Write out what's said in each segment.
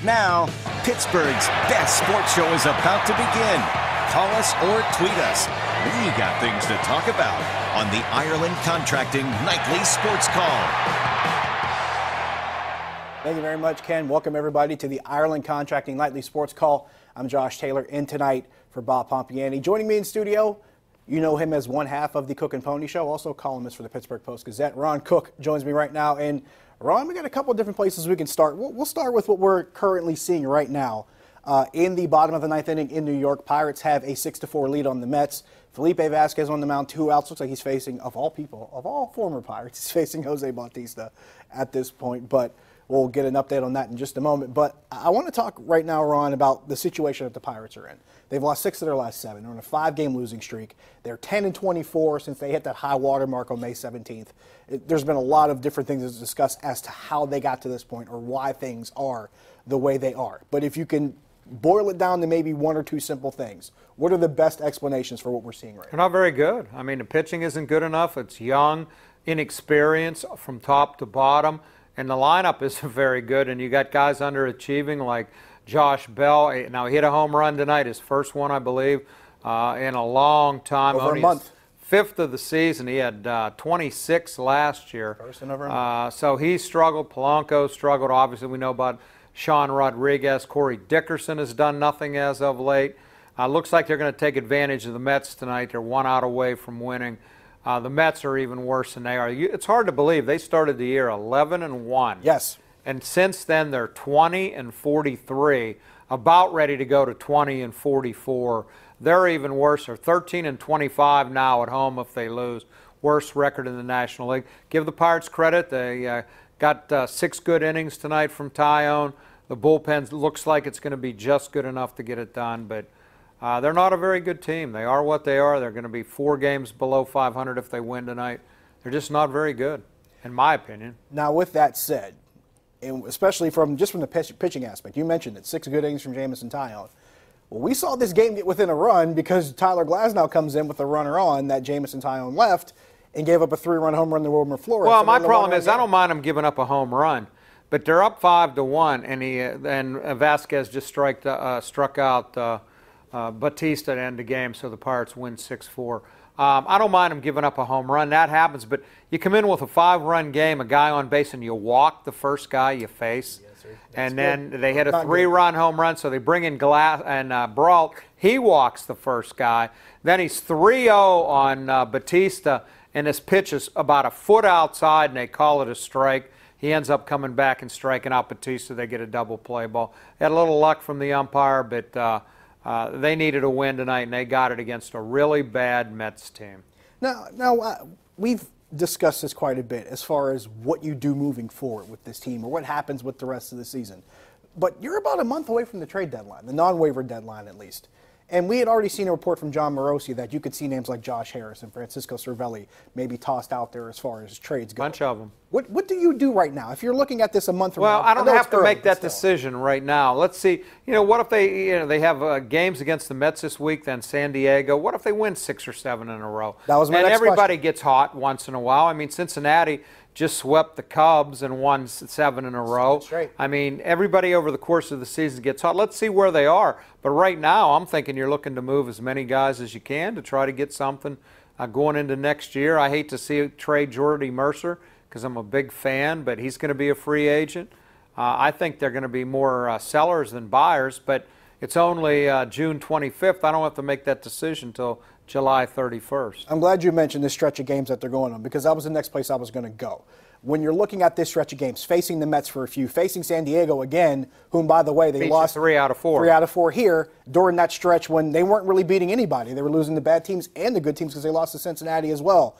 Now, Pittsburgh's best sports show is about to begin. Call us or tweet us. We got things to talk about on the Ireland Contracting Nightly Sports Call. Thank you very much, Ken. Welcome, everybody, to the Ireland Contracting Nightly Sports Call. I'm Josh Taylor, in tonight for Bob Pompiani. Joining me in studio, you know him as one half of the Cook and Pony Show, also columnist for the Pittsburgh Post-Gazette. Ron Cook joins me right now. And Ron, we got a couple of different places we can start. We'll start with what we're currently seeing right now. In the bottom of the ninth inning in New York, Pirates have a 6-4 lead on the Mets. Felipe Vasquez on the mound, 2 outs. Looks like he's facing, of all people, of all former Pirates, he's facing Jose Bautista at this point. But we'll get an update on that in just a moment. But I want to talk right now, Ron, about the situation that the Pirates are in. They've lost 6 of their last 7. They're on a 5-game losing streak. They're 10-24 since they hit that high water mark on May 17th. There's been a lot of different things to discuss as to how they got to this point or why things are the way they are. But if you can boil it down to maybe 1 or 2 simple things, what are the best explanations for what we're seeing right now? They're not very good. I mean, the pitching isn't good enough. It's young, inexperienced from top to bottom, and the lineup isn't very good. And you got guys underachieving like Josh Bell. Now, he hit a home run tonight, his first one, I believe, in a long time. Over a month. 5th of the season. He had 26 last year. First in over a month. So he struggled. Polanco struggled. Obviously, we know about Sean Rodriguez. Corey Dickerson has done nothing as of late. Looks like they're going to take advantage of the Mets tonight. They're 1 out away from winning. The Mets are even worse than they are. It's hard to believe. They started the year 11-1. Yes. And since then, they're 20-43, about ready to go to 20-44. They're even worse. They're 13-25 now at home if they lose. Worst record in the National League. Give the Pirates credit. They got 6 good innings tonight from Tyone. The bullpen looks like it's going to be just good enough to get it done, but they're not a very good team. They are what they are. They're going to be 4 games below 500 if they win tonight. They're just not very good, in my opinion. Now, with that said, and especially from the pitching aspect, you mentioned it, 6 good innings from Jamison Tyone. Well, we saw this game get within a run because Tyler Glasnow comes in with a runner on that Jamison Tyone left and gave up a 3-run home run to Wilmer Flores. Well, my problem is I don't mind them giving up a home run, but they're up 5-1, and Vasquez just struck out Bautista to end the game, so the Pirates win 6-4. I don't mind them giving up a home run. That happens, but you come in with a 5-run game, a guy on base, and you walk the first guy you face. And then they hit a 3-run home run, so they bring in Brault. He walks the first guy. Then he's 3-0 on Bautista, and his pitch is about a foot outside, and they call it a strike. He ends up coming back and striking out Bautista. They get a double play ball. Had a little luck from the umpire, but they needed a win tonight, and they got it against a really bad Mets team. Now we've discussed this quite a bit as far as what you do moving forward with this team or what happens with the rest of the season. But you're about a month away from the trade deadline, the non-waiver deadline at least. And we had already seen a report from John Morosi that you could see names like Josh Harris and Francisco Cervelli maybe tossed out there as far as trades go. Bunch of them. What do you do right now if you're looking at this a month from now? Well, I don't have to make that decision right now. Let's see. What if they have games against the Mets this week, then San Diego? What if they win 6 or 7 in a row? That was my next everybody question. Gets hot once in a while. I mean, Cincinnati just swept the Cubs and won 7 in a row. Straight. I mean, everybody over the course of the season gets hot. Let's see where they are. But right now, I'm thinking you're looking to move as many guys as you can to try to get something going into next year. I hate to see trade Jordy Mercer because I'm a big fan, but he's going to be a free agent. I think they're going to be more sellers than buyers, but it's only June 25th. I don't have to make that decision until July 31st. I'm glad you mentioned this stretch of games that they're going on because that was the next place I was going to go. When you're looking at this stretch of games, facing the Mets for a few, facing San Diego again, whom, by the way, they lost 3 out of 4. 3 out of 4 here during that stretch when they weren't really beating anybody. They were losing the bad teams and the good teams because they lost to Cincinnati as well.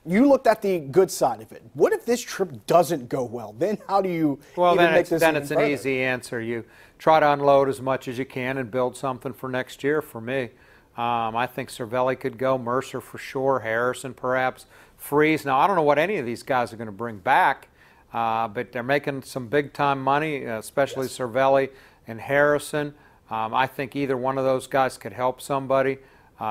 You looked at the good side of it. What if this trip doesn't go well? Then how do you make this then it's an easy answer. You try to unload as much as you can and build something for next year for me. I think Cervelli could go, Mercer for sure, Harrison perhaps, Freeze. Now, I don't know what any of these guys are going to bring back, but they're making some big-time money, especially Cervelli and Harrison. I think either one of those guys could help somebody.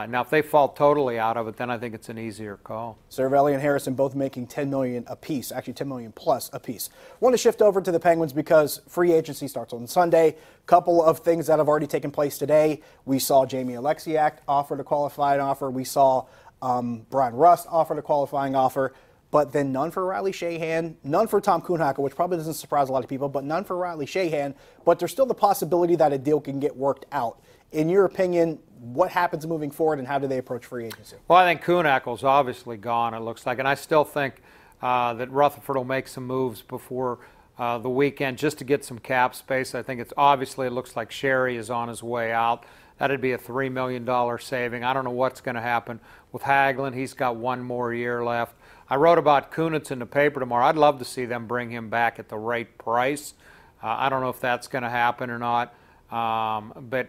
Now, if they fall totally out of it, then I think it's an easier call. Cervelli and Harrison both making $10 million apiece, actually $10 million plus apiece. Want to shift over to the Penguins because free agency starts on Sunday. Couple of things that have already taken place today. We saw Jamie Alexiak offered a qualifying offer. We saw Brian Rust offered a qualifying offer. But then none for Riley Shahan, none for Tom Kuhnhackl, which probably doesn't surprise a lot of people, but none for Riley Shahan. But there's still the possibility that a deal can get worked out. In your opinion, what happens moving forward and how do they approach free agency? Well, I think Kuhnhackl's obviously gone, it looks like. And I still think that Rutherford will make some moves before the weekend just to get some cap space. I think it looks like Sherry is on his way out. That'd be a $3 million saving. I don't know what's going to happen with Hagelin. He's got one more year left. I wrote about Kunitz in the paper tomorrow. I'd love to see them bring him back at the right price. I don't know if that's going to happen or not. But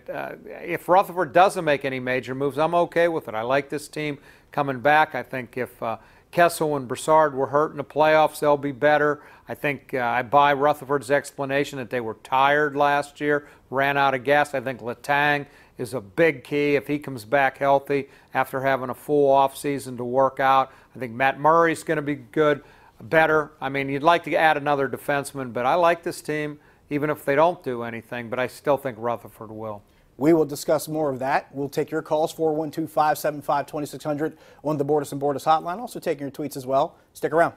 if Rutherford doesn't make any major moves, I'm okay with it. I like this team coming back. I think if Kessel and Brassard were hurt in the playoffs, they'll be better. I think I buy Rutherford's explanation that they were tired last year, ran out of gas. I think Letang is a big key if he comes back healthy after having a full off season to work out. I think Matt Murray's going to be good, better. I mean, you'd like to add another defenseman, but I like this team, even if they don't do anything, but I still think Rutherford will. We will discuss more of that. We'll take your calls, 412-575-2600 on the Bordas and Bordas hotline. Also taking your tweets as well. Stick around.